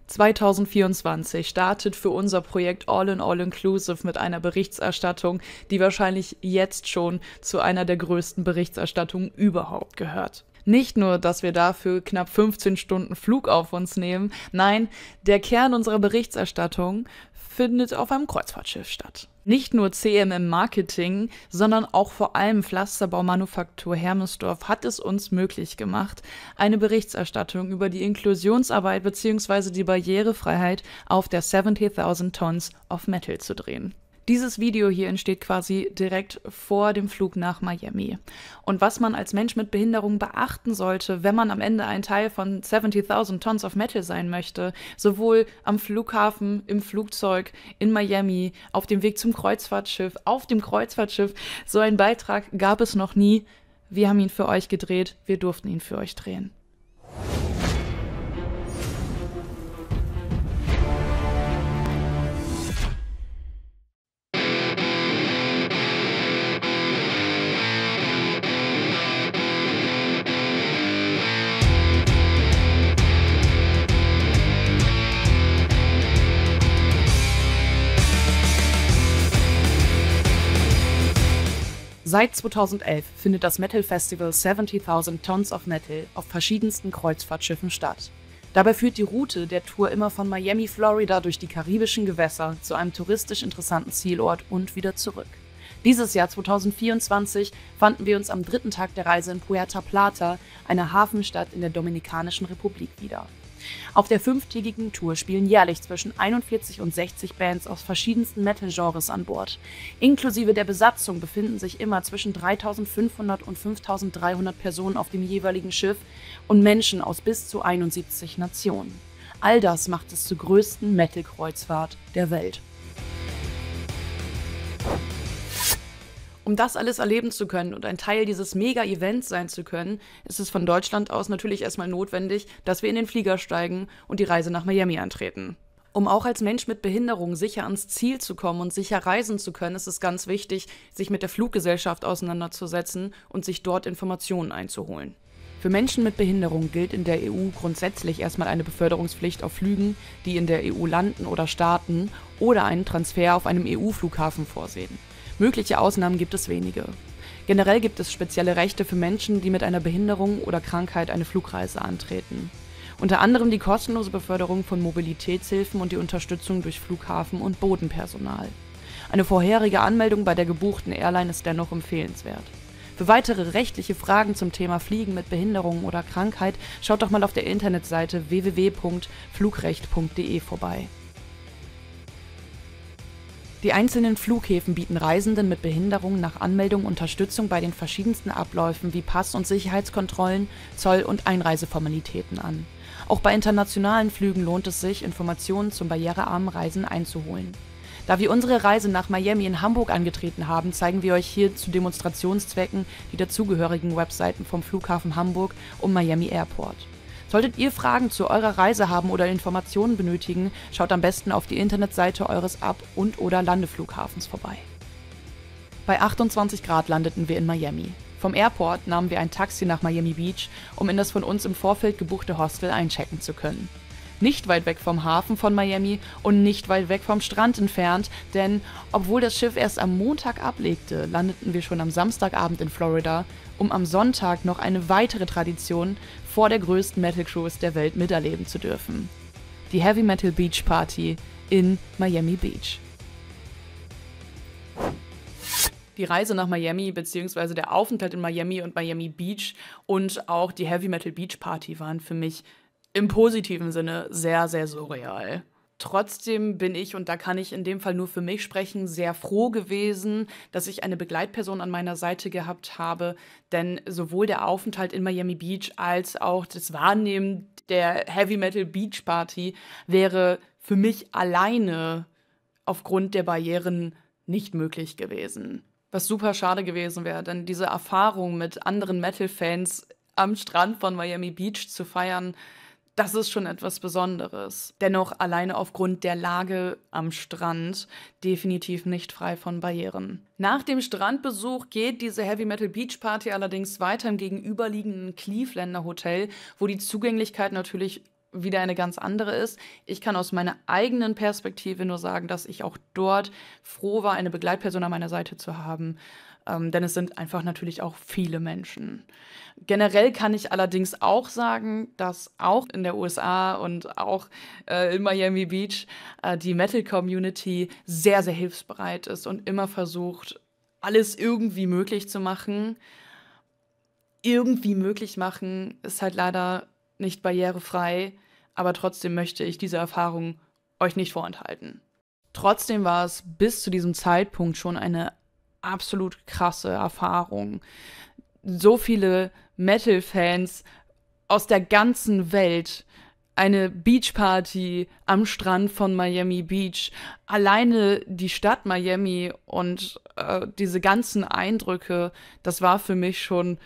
2024 startet für unser Projekt All in All Inclusive mit einer Berichterstattung, die wahrscheinlich jetzt schon zu einer der größten Berichterstattungen überhaupt gehört. Nicht nur, dass wir dafür knapp 15 Stunden Flug auf uns nehmen, nein, der Kern unserer Berichterstattung findet auf einem Kreuzfahrtschiff statt. Nicht nur CMM Marketing, sondern auch vor allem Pflasterbaumanufaktur Hermesdorf hat es uns möglich gemacht, eine Berichterstattung über die Inklusionsarbeit bzw. die Barrierefreiheit auf der 70.000 Tons of Metal zu drehen. Dieses Video hier entsteht quasi direkt vor dem Flug nach Miami. Und was man als Mensch mit Behinderung beachten sollte, wenn man am Ende ein Teil von 70.000 Tons of Metal sein möchte, sowohl am Flughafen, im Flugzeug, in Miami, auf dem Weg zum Kreuzfahrtschiff, auf dem Kreuzfahrtschiff, so einen Beitrag gab es noch nie. Wir haben ihn für euch gedreht, wir durften ihn für euch drehen. Seit 2011 findet das Metal Festival 70.000 Tons of Metal auf verschiedensten Kreuzfahrtschiffen statt. Dabei führt die Route der Tour immer von Miami, Florida durch die karibischen Gewässer zu einem touristisch interessanten Zielort und wieder zurück. Dieses Jahr 2024 fanden wir uns am dritten Tag der Reise in Puerto Plata, einer Hafenstadt in der Dominikanischen Republik, wieder. Auf der 5-tägigen Tour spielen jährlich zwischen 41 und 60 Bands aus verschiedensten Metal-Genres an Bord. Inklusive der Besatzung befinden sich immer zwischen 3.500 und 5.300 Personen auf dem jeweiligen Schiff und Menschen aus bis zu 71 Nationen. All das macht es zur größten Metal-Kreuzfahrt der Welt. Um das alles erleben zu können und ein Teil dieses Mega-Events sein zu können, ist es von Deutschland aus natürlich erstmal notwendig, dass wir in den Flieger steigen und die Reise nach Miami antreten. Um auch als Mensch mit Behinderung sicher ans Ziel zu kommen und sicher reisen zu können, ist es ganz wichtig, sich mit der Fluggesellschaft auseinanderzusetzen und sich dort Informationen einzuholen. Für Menschen mit Behinderung gilt in der EU grundsätzlich erstmal eine Beförderungspflicht auf Flügen, die in der EU landen oder starten, oder einen Transfer auf einem EU-Flughafen vorsehen. Mögliche Ausnahmen gibt es wenige. Generell gibt es spezielle Rechte für Menschen, die mit einer Behinderung oder Krankheit eine Flugreise antreten. Unter anderem die kostenlose Beförderung von Mobilitätshilfen und die Unterstützung durch Flughafen- und Bodenpersonal. Eine vorherige Anmeldung bei der gebuchten Airline ist dennoch empfehlenswert. Für weitere rechtliche Fragen zum Thema Fliegen mit Behinderung oder Krankheit schaut doch mal auf der Internetseite www.flugrecht.de vorbei. Die einzelnen Flughäfen bieten Reisenden mit Behinderung nach Anmeldung Unterstützung bei den verschiedensten Abläufen wie Pass- und Sicherheitskontrollen, Zoll- und Einreiseformalitäten an. Auch bei internationalen Flügen lohnt es sich, Informationen zum barrierearmen Reisen einzuholen. Da wir unsere Reise nach Miami in Hamburg angetreten haben, zeigen wir euch hier zu Demonstrationszwecken die dazugehörigen Webseiten vom Flughafen Hamburg und Miami Airport. Solltet ihr Fragen zu eurer Reise haben oder Informationen benötigen, schaut am besten auf die Internetseite eures Ab- und/oder Landeflughafens vorbei. Bei 28 Grad landeten wir in Miami. Vom Airport nahmen wir ein Taxi nach Miami Beach, um in das von uns im Vorfeld gebuchte Hostel einchecken zu können. Nicht weit weg vom Hafen von Miami und nicht weit weg vom Strand entfernt, denn obwohl das Schiff erst am Montag ablegte, landeten wir schon am Samstagabend in Florida, um am Sonntag noch eine weitere Tradition vor der größten Metal Cruise der Welt miterleben zu dürfen. Die Heavy Metal Beach Party in Miami Beach. Die Reise nach Miami bzw. der Aufenthalt in Miami und Miami Beach und auch die Heavy Metal Beach Party waren für mich im positiven Sinne sehr, sehr surreal. Trotzdem bin ich, und da kann ich in dem Fall nur für mich sprechen, sehr froh gewesen, dass ich eine Begleitperson an meiner Seite gehabt habe, denn sowohl der Aufenthalt in Miami Beach als auch das Wahrnehmen der Heavy Metal Beach Party wäre für mich alleine aufgrund der Barrieren nicht möglich gewesen. Was super schade gewesen wäre, denn diese Erfahrung mit anderen Metal-Fans am Strand von Miami Beach zu feiern, das ist schon etwas Besonderes. Dennoch alleine aufgrund der Lage am Strand definitiv nicht frei von Barrieren. Nach dem Strandbesuch geht diese Heavy Metal Beach Party allerdings weiter im gegenüberliegenden Clevelander Hotel, wo die Zugänglichkeit natürlich wieder eine ganz andere ist. Ich kann aus meiner eigenen Perspektive nur sagen, dass ich auch dort froh war, eine Begleitperson an meiner Seite zu haben. Denn es sind einfach natürlich auch viele Menschen. Generell kann ich allerdings auch sagen, dass auch in der USA und auch in Miami Beach die Metal-Community sehr, sehr hilfsbereit ist und immer versucht, alles irgendwie möglich zu machen. Irgendwie möglich machen ist halt leider nicht barrierefrei, aber trotzdem möchte ich diese Erfahrung euch nicht vorenthalten. Trotzdem war es bis zu diesem Zeitpunkt schon eine absolut krasse Erfahrung. So viele Metal-Fans aus der ganzen Welt, eine Beachparty am Strand von Miami Beach, alleine die Stadt Miami und diese ganzen Eindrücke, das war für mich schon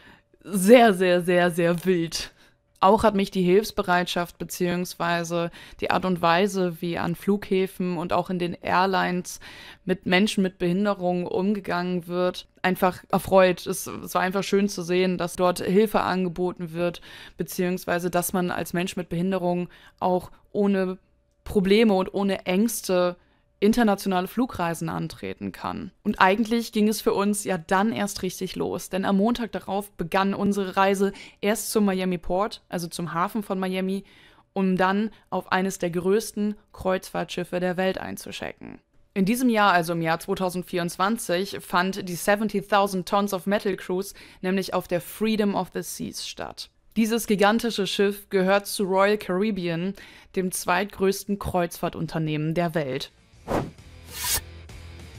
sehr, sehr, sehr, sehr wild. Auch hat mich die Hilfsbereitschaft bzw. die Art und Weise, wie an Flughäfen und auch in den Airlines mit Menschen mit Behinderung umgegangen wird, einfach erfreut. Es war einfach schön zu sehen, dass dort Hilfe angeboten wird, beziehungsweise dass man als Mensch mit Behinderung auch ohne Probleme und ohne Ängste internationale Flugreisen antreten kann. Und eigentlich ging es für uns ja dann erst richtig los, denn am Montag darauf begann unsere Reise erst zum Miami Port, also zum Hafen von Miami, um dann auf eines der größten Kreuzfahrtschiffe der Welt einzuchecken. In diesem Jahr, also im Jahr 2024, fand die 70.000 Tons of Metal Cruise nämlich auf der Freedom of the Seas statt. Dieses gigantische Schiff gehört zu Royal Caribbean, dem zweitgrößten Kreuzfahrtunternehmen der Welt.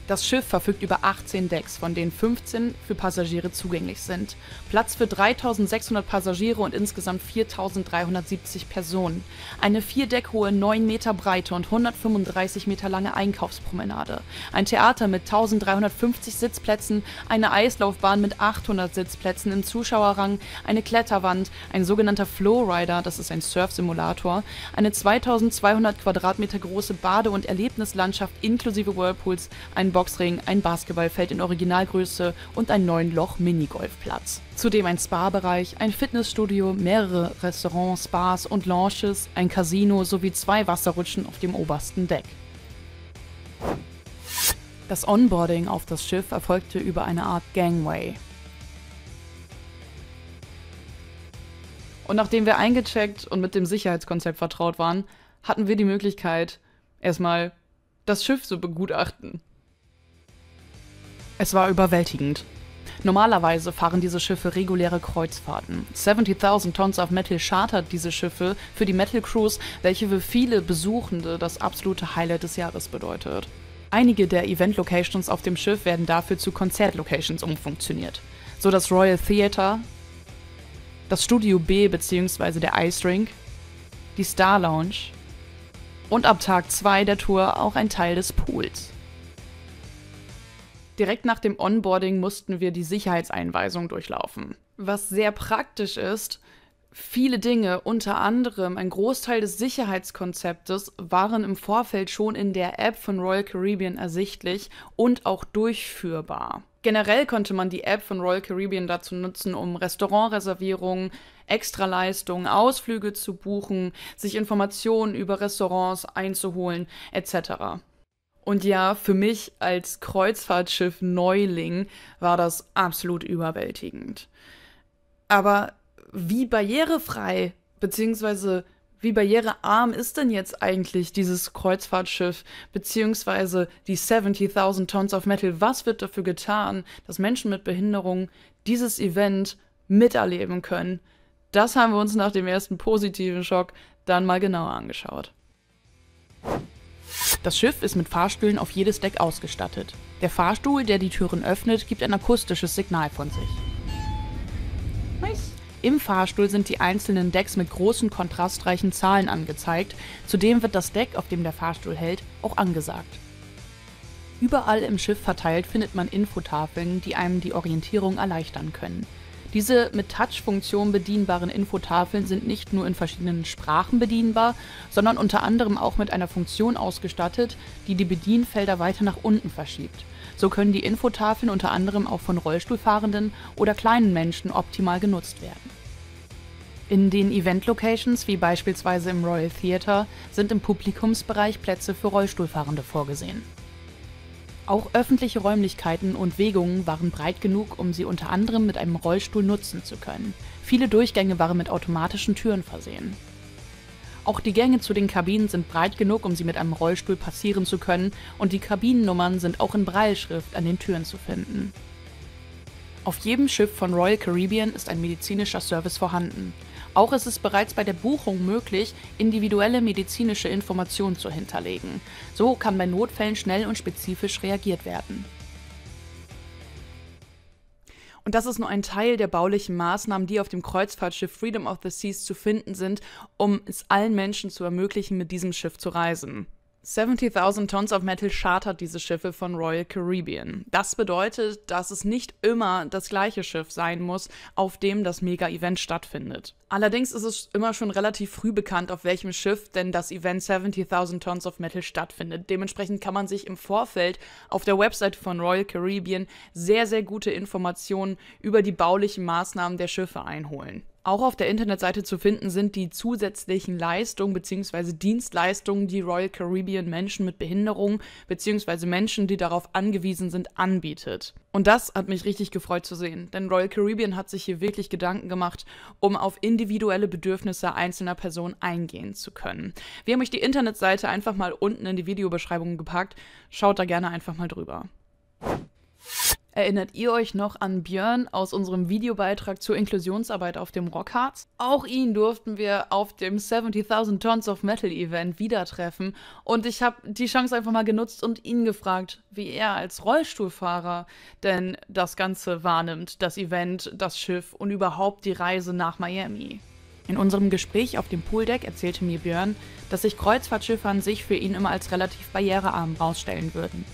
Das Schiff verfügt über 18 Decks, von denen 15 für Passagiere zugänglich sind. Platz für 3.600 Passagiere und insgesamt 4.370 Personen. Eine 4 Deck hohe, 9 Meter breite und 135 Meter lange Einkaufspromenade. Ein Theater mit 1.350 Sitzplätzen, eine Eislaufbahn mit 800 Sitzplätzen im Zuschauerrang, eine Kletterwand, ein sogenannter Flowrider, das ist ein Surfsimulator, eine 2.200 Quadratmeter große Bade- und Erlebnislandschaft inklusive Whirlpools, ein Boxring, ein Basketballfeld in Originalgröße und ein 9-Loch-Minigolfplatz. Zudem ein Spa-Bereich, ein Fitnessstudio, mehrere Restaurants, Bars und Lounges, ein Casino sowie 2 Wasserrutschen auf dem obersten Deck. Das Onboarding auf das Schiff erfolgte über eine Art Gangway. Und nachdem wir eingecheckt und mit dem Sicherheitskonzept vertraut waren, hatten wir die Möglichkeit, erstmal das Schiff zu begutachten. Es war überwältigend. Normalerweise fahren diese Schiffe reguläre Kreuzfahrten. 70.000 Tons of Metal chartert diese Schiffe für die Metal Cruise, welche für viele Besuchende das absolute Highlight des Jahres bedeutet. Einige der Event-Locations auf dem Schiff werden dafür zu Konzert-Locations umfunktioniert. So das Royal Theatre, das Studio B bzw. der Ice Rink, die Star Lounge und ab Tag 2 der Tour auch ein Teil des Pools. Direkt nach dem Onboarding mussten wir die Sicherheitseinweisung durchlaufen. Was sehr praktisch ist, viele Dinge, unter anderem ein Großteil des Sicherheitskonzeptes, waren im Vorfeld schon in der App von Royal Caribbean ersichtlich und auch durchführbar. Generell konnte man die App von Royal Caribbean dazu nutzen, um Restaurantreservierungen, Extraleistungen, Ausflüge zu buchen, sich Informationen über Restaurants einzuholen, etc. Und ja, für mich als Kreuzfahrtschiff-Neuling war das absolut überwältigend. Aber wie barrierefrei bzw. wie barrierearm ist denn jetzt eigentlich dieses Kreuzfahrtschiff bzw. die 70.000 Tons of Metal? Was wird dafür getan, dass Menschen mit Behinderung dieses Event miterleben können? Das haben wir uns nach dem ersten positiven Schock dann mal genauer angeschaut. Das Schiff ist mit Fahrstühlen auf jedes Deck ausgestattet. Der Fahrstuhl, der die Türen öffnet, gibt ein akustisches Signal von sich. Nice. Im Fahrstuhl sind die einzelnen Decks mit großen kontrastreichen Zahlen angezeigt. Zudem wird das Deck, auf dem der Fahrstuhl hält, auch angesagt. Überall im Schiff verteilt findet man Infotafeln, die einem die Orientierung erleichtern können. Diese mit Touch-Funktion bedienbaren Infotafeln sind nicht nur in verschiedenen Sprachen bedienbar, sondern unter anderem auch mit einer Funktion ausgestattet, die die Bedienfelder weiter nach unten verschiebt. So können die Infotafeln unter anderem auch von Rollstuhlfahrenden oder kleinen Menschen optimal genutzt werden. In den Event-Locations, wie beispielsweise im Royal Theatre, sind im Publikumsbereich Plätze für Rollstuhlfahrende vorgesehen. Auch öffentliche Räumlichkeiten und Wegungen waren breit genug, um sie unter anderem mit einem Rollstuhl nutzen zu können. Viele Durchgänge waren mit automatischen Türen versehen. Auch die Gänge zu den Kabinen sind breit genug, um sie mit einem Rollstuhl passieren zu können, und die Kabinennummern sind auch in Brailleschrift an den Türen zu finden. Auf jedem Schiff von Royal Caribbean ist ein medizinischer Service vorhanden. Auch ist es bereits bei der Buchung möglich, individuelle medizinische Informationen zu hinterlegen. So kann bei Notfällen schnell und spezifisch reagiert werden. Und das ist nur ein Teil der baulichen Maßnahmen, die auf dem Kreuzfahrtschiff Freedom of the Seas zu finden sind, um es allen Menschen zu ermöglichen, mit diesem Schiff zu reisen. 70.000 Tons of Metal chartert diese Schiffe von Royal Caribbean. Das bedeutet, dass es nicht immer das gleiche Schiff sein muss, auf dem das Mega-Event stattfindet. Allerdings ist es immer schon relativ früh bekannt, auf welchem Schiff denn das Event 70.000 Tons of Metal stattfindet. Dementsprechend kann man sich im Vorfeld auf der Website von Royal Caribbean sehr, sehr gute Informationen über die baulichen Maßnahmen der Schiffe einholen. Auch auf der Internetseite zu finden sind die zusätzlichen Leistungen bzw. Dienstleistungen, die Royal Caribbean Menschen mit Behinderung bzw. Menschen, die darauf angewiesen sind, anbietet. Und das hat mich richtig gefreut zu sehen, denn Royal Caribbean hat sich hier wirklich Gedanken gemacht, um auf individuelle Bedürfnisse einzelner Personen eingehen zu können. Wir haben euch die Internetseite einfach mal unten in die Videobeschreibung gepackt. Schaut da gerne einfach mal drüber. Erinnert ihr euch noch an Björn aus unserem Videobeitrag zur Inklusionsarbeit auf dem Rockharz? Auch ihn durften wir auf dem 70.000 Tons of Metal Event wieder treffen und ich habe die Chance einfach mal genutzt und ihn gefragt, wie er als Rollstuhlfahrer denn das Ganze wahrnimmt, das Event, das Schiff und überhaupt die Reise nach Miami. In unserem Gespräch auf dem Pooldeck erzählte mir Björn, dass sich Kreuzfahrtschiffe an sich für ihn immer als relativ barrierearm rausstellen würden.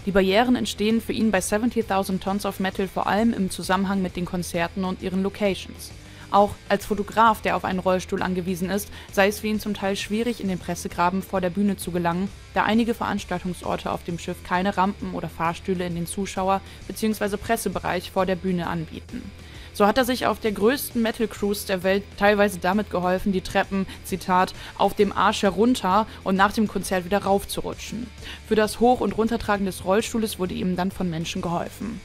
Die Barrieren entstehen für ihn bei 70.000 Tons of Metal vor allem im Zusammenhang mit den Konzerten und ihren Locations. Auch als Fotograf, der auf einen Rollstuhl angewiesen ist, sei es für ihn zum Teil schwierig, in den Pressegraben vor der Bühne zu gelangen, da einige Veranstaltungsorte auf dem Schiff keine Rampen oder Fahrstühle in den Zuschauer- bzw. Pressebereich vor der Bühne anbieten. So hat er sich auf der größten Metal-Cruise der Welt teilweise damit geholfen, die Treppen, Zitat, auf dem Arsch herunter und nach dem Konzert wieder raufzurutschen. Für das Hoch- und Runtertragen des Rollstuhles wurde ihm dann von Menschen geholfen.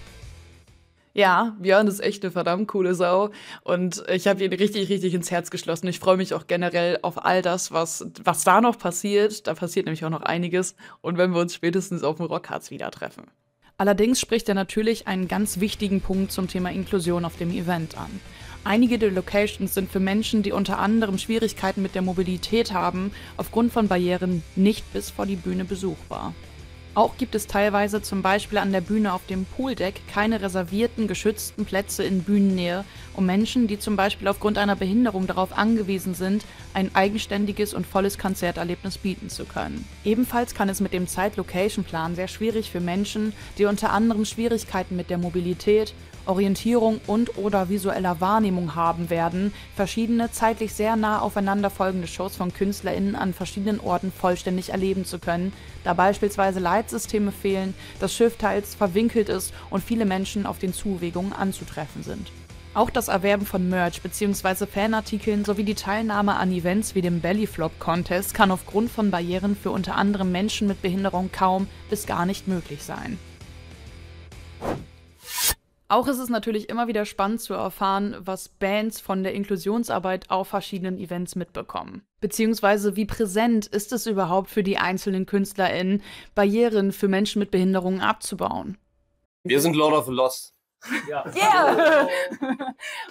Ja, Björn ist echt eine verdammt coole Sau und ich habe ihn richtig, richtig ins Herz geschlossen. Ich freue mich auch generell auf all das, was da noch passiert. Da passiert nämlich auch noch einiges und wenn wir uns spätestens auf dem Rockharz wieder treffen. Allerdings spricht er natürlich einen ganz wichtigen Punkt zum Thema Inklusion auf dem Event an. Einige der Locations sind für Menschen, die unter anderem Schwierigkeiten mit der Mobilität haben, aufgrund von Barrieren nicht bis vor die Bühne besuchbar. Auch gibt es teilweise zum Beispiel an der Bühne auf dem Pooldeck keine reservierten, geschützten Plätze in Bühnennähe, um Menschen, die zum Beispiel aufgrund einer Behinderung darauf angewiesen sind, ein eigenständiges und volles Konzerterlebnis bieten zu können. Ebenfalls kann es mit dem Zeit-Location-Plan sehr schwierig für Menschen, die unter anderem Schwierigkeiten mit der Mobilität, Orientierung und/oder visueller Wahrnehmung haben werden, verschiedene zeitlich sehr nah aufeinander folgende Shows von KünstlerInnen an verschiedenen Orten vollständig erleben zu können, da beispielsweise Leitsysteme fehlen, das Schiff teils verwinkelt ist und viele Menschen auf den Zuwegungen anzutreffen sind. Auch das Erwerben von Merch bzw. Fanartikeln sowie die Teilnahme an Events wie dem Bellyflop Contest kann aufgrund von Barrieren für unter anderem Menschen mit Behinderung kaum bis gar nicht möglich sein. Auch ist es natürlich immer wieder spannend zu erfahren, was Bands von der Inklusionsarbeit auf verschiedenen Events mitbekommen. Beziehungsweise wie präsent ist es überhaupt für die einzelnen KünstlerInnen, Barrieren für Menschen mit Behinderungen abzubauen. Wir sind Lord of the Lost. Ja. Yeah!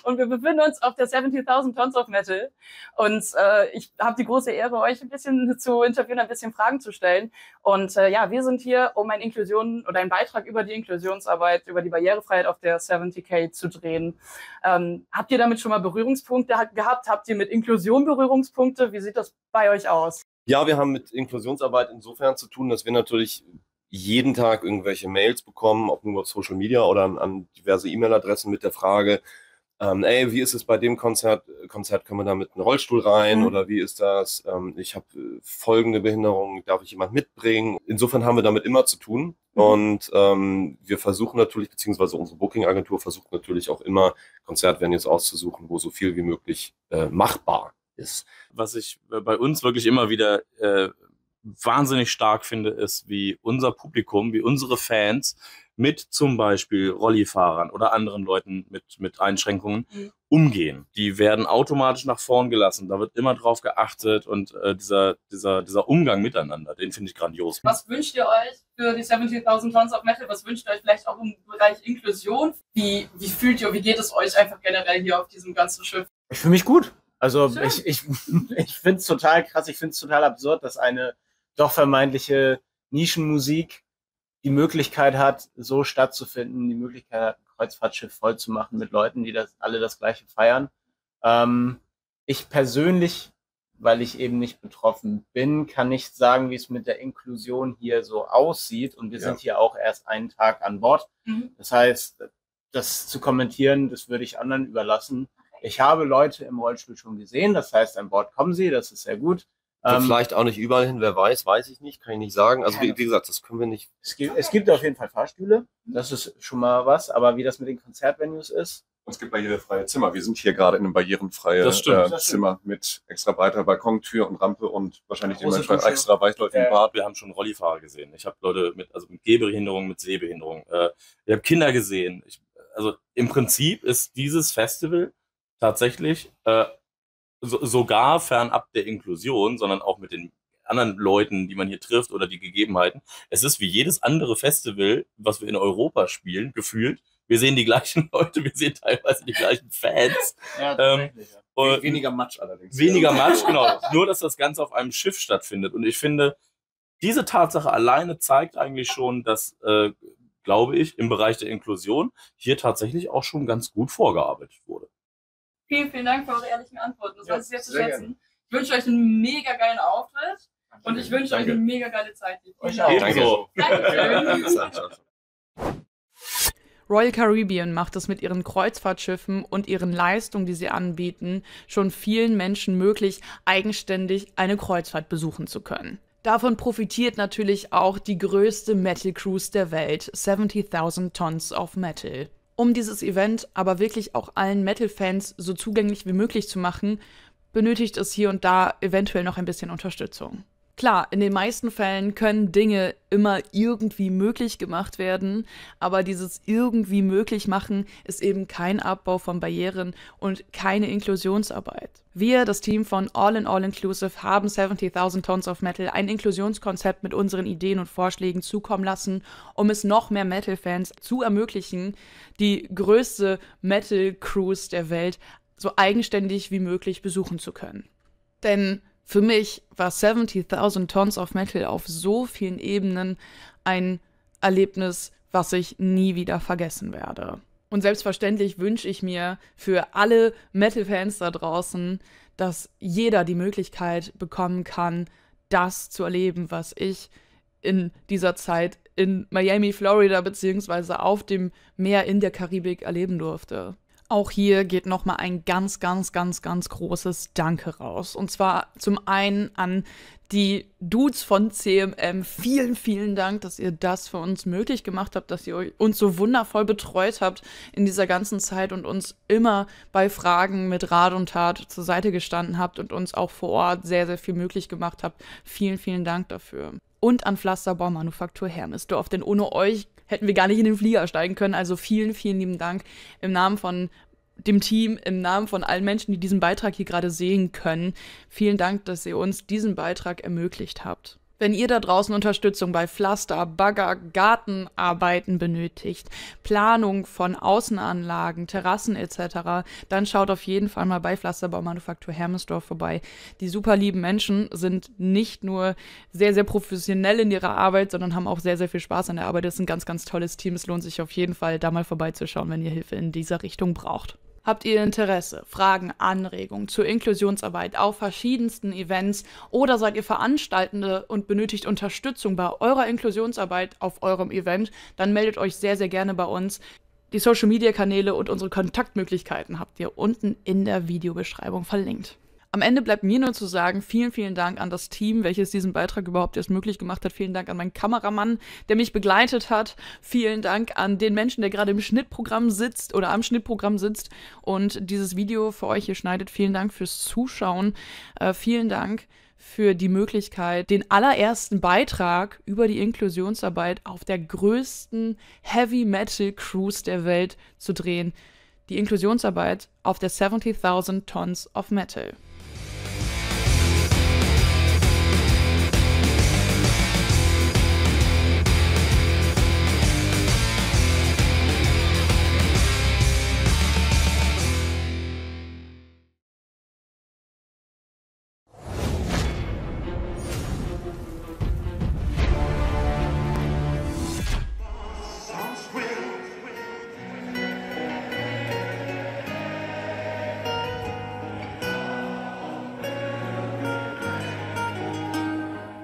Und wir befinden uns auf der 70.000 Tons of Metal. Und ich habe die große Ehre, euch ein bisschen zu interviewen, ein bisschen Fragen zu stellen. Und ja, wir sind hier, um einen Beitrag über die Inklusionsarbeit, über die Barrierefreiheit auf der 70K zu drehen. Habt ihr damit schon mal Berührungspunkte gehabt? Habt ihr mit Inklusion Berührungspunkte? Wie sieht das bei euch aus? Ja, wir haben mit Inklusionsarbeit insofern zu tun, dass wir natürlich jeden Tag irgendwelche Mails bekommen, ob nur auf Social Media oder an diverse E-Mail-Adressen mit der Frage, ey, wie ist es bei dem Konzert können wir da mit einem Rollstuhl rein oder wie ist das? Ich habe folgende Behinderung, darf ich jemand mitbringen? Insofern haben wir damit immer zu tun. Und wir versuchen natürlich, beziehungsweise unsere Booking-Agentur versucht natürlich auch immer, Konzertvenues auszusuchen, wo so viel wie möglich machbar ist. Was ich bei uns wirklich immer wieder wahnsinnig stark finde, ist, wie unser Publikum, wie unsere Fans mit zum Beispiel Rollifahrern oder anderen Leuten mit Einschränkungen umgehen. Die werden automatisch nach vorn gelassen. Da wird immer drauf geachtet und dieser Umgang miteinander, den finde ich grandios. Was wünscht ihr euch für die 70.000 Tons of Metal? Was wünscht ihr euch vielleicht auch im Bereich Inklusion? Wie fühlt ihr, wie geht es euch einfach generell hier auf diesem ganzen Schiff? Ich fühle mich gut. Also Schön. ich finde es total krass, ich finde es total absurd, dass eine doch vermeintliche Nischenmusik die Möglichkeit hat, so stattzufinden, die Möglichkeit hat, ein Kreuzfahrtschiff voll zu machen mit Leuten, die alle das Gleiche feiern. Ich persönlich, weil ich eben nicht betroffen bin, kann nicht sagen, wie es mit der Inklusion hier so aussieht. Und wir sind hier auch erst einen Tag an Bord. Das heißt, das zu kommentieren, das würde ich anderen überlassen. Ich habe Leute im Rollstuhl schon gesehen, das heißt, an Bord kommen sie, das ist sehr gut. Vielleicht auch nicht überall hin, wer weiß ich nicht, kann ich nicht sagen. Also wie gesagt, das können wir nicht. Es gibt auf jeden Fall Fahrstühle, das ist schon mal was, aber wie das mit den Konzertvenues ist. Und es gibt barrierefreie Zimmer. Wir sind hier gerade in einem barrierefreien Zimmer mit extra breiter Balkontür und Rampe und wahrscheinlich dementsprechend extra weitläufigen Bad. Wir haben schon Rollifahrer gesehen. Ich habe Leute mit Gehbehinderung, mit Sehbehinderung. Ich habe Kinder gesehen. Also im Prinzip ist dieses Festival tatsächlich sogar fernab der Inklusion, sondern auch mit den anderen Leuten, die man hier trifft oder die Gegebenheiten. Es ist wie jedes andere Festival, was wir in Europa spielen, gefühlt. Wir sehen die gleichen Leute, wir sehen teilweise die gleichen Fans. Ja, tatsächlich, weniger Matsch allerdings. Weniger Matsch, genau. Nur, dass das Ganze auf einem Schiff stattfindet. Und ich finde, diese Tatsache alleine zeigt eigentlich schon, dass, glaube ich, im Bereich der Inklusion hier tatsächlich auch schon ganz gut vorgearbeitet wurde. Vielen, vielen Dank für eure ehrlichen Antworten. Das weiß ich sehr zu schätzen. Ich wünsche euch einen mega geilen Auftritt und ich wünsche euch eine mega geile Zeit. Euch auch. Ebenso. Dankeschön. Royal Caribbean macht es mit ihren Kreuzfahrtschiffen und ihren Leistungen, die sie anbieten, schon vielen Menschen möglich, eigenständig eine Kreuzfahrt besuchen zu können. Davon profitiert natürlich auch die größte Metal Cruise der Welt, 70.000 Tons of Metal. Um dieses Event aber wirklich auch allen Metal-Fans so zugänglich wie möglich zu machen, benötigt es hier und da eventuell noch ein bisschen Unterstützung. Klar, in den meisten Fällen können Dinge immer irgendwie möglich gemacht werden, aber dieses irgendwie möglich machen ist eben kein Abbau von Barrieren und keine Inklusionsarbeit. Wir, das Team von All in All Inclusive, haben 70.000 Tons of Metal ein Inklusionskonzept mit unseren Ideen und Vorschlägen zukommen lassen, um es noch mehr Metal-Fans zu ermöglichen, die größte Metal-Cruise der Welt so eigenständig wie möglich besuchen zu können. Denn für mich war 70.000 Tons of Metal auf so vielen Ebenen ein Erlebnis, was ich nie wieder vergessen werde. Und selbstverständlich wünsche ich mir für alle Metal-Fans da draußen, dass jeder die Möglichkeit bekommen kann, das zu erleben, was ich in dieser Zeit in Miami, Florida, beziehungsweise auf dem Meer in der Karibik erleben durfte. Auch hier geht nochmal ein ganz, ganz, ganz, ganz großes Danke raus. Und zwar zum einen an die Dudes von CMM. Vielen, vielen Dank, dass ihr das für uns möglich gemacht habt, dass ihr uns so wundervoll betreut habt in dieser ganzen Zeit und uns immer bei Fragen mit Rat und Tat zur Seite gestanden habt und uns auch vor Ort sehr, sehr viel möglich gemacht habt. Vielen, vielen Dank dafür. Und an Pflasterbaumanufaktur Hermesdorf, denn ohne euch hätten wir gar nicht in den Flieger steigen können. Also vielen, vielen lieben Dank im Namen von dem Team, im Namen von allen Menschen, die diesen Beitrag hier gerade sehen können. Vielen Dank, dass ihr uns diesen Beitrag ermöglicht habt. Wenn ihr da draußen Unterstützung bei Pflaster, Bagger, Gartenarbeiten benötigt, Planung von Außenanlagen, Terrassen etc., dann schaut auf jeden Fall mal bei Pflasterbaumanufaktur Hermesdorf vorbei. Die super lieben Menschen sind nicht nur sehr, sehr professionell in ihrer Arbeit, sondern haben auch sehr, sehr viel Spaß an der Arbeit. Das ist ein ganz, ganz tolles Team. Es lohnt sich auf jeden Fall, da mal vorbeizuschauen, wenn ihr Hilfe in dieser Richtung braucht. Habt ihr Interesse, Fragen, Anregungen zur Inklusionsarbeit auf verschiedensten Events oder seid ihr Veranstaltende und benötigt Unterstützung bei eurer Inklusionsarbeit auf eurem Event, dann meldet euch sehr, sehr gerne bei uns. Die Social-Media-Kanäle und unsere Kontaktmöglichkeiten habt ihr unten in der Videobeschreibung verlinkt. Am Ende bleibt mir nur zu sagen, vielen, vielen Dank an das Team, welches diesen Beitrag überhaupt erst möglich gemacht hat. Vielen Dank an meinen Kameramann, der mich begleitet hat. Vielen Dank an den Menschen, der gerade im Schnittprogramm sitzt oder am Schnittprogramm sitzt und dieses Video für euch hier schneidet. Vielen Dank fürs Zuschauen. Vielen Dank für die Möglichkeit, den allerersten Beitrag über die Inklusionsarbeit auf der größten Heavy-Metal-Cruise der Welt zu drehen. Die Inklusionsarbeit auf der 70,000 Tons of Metal.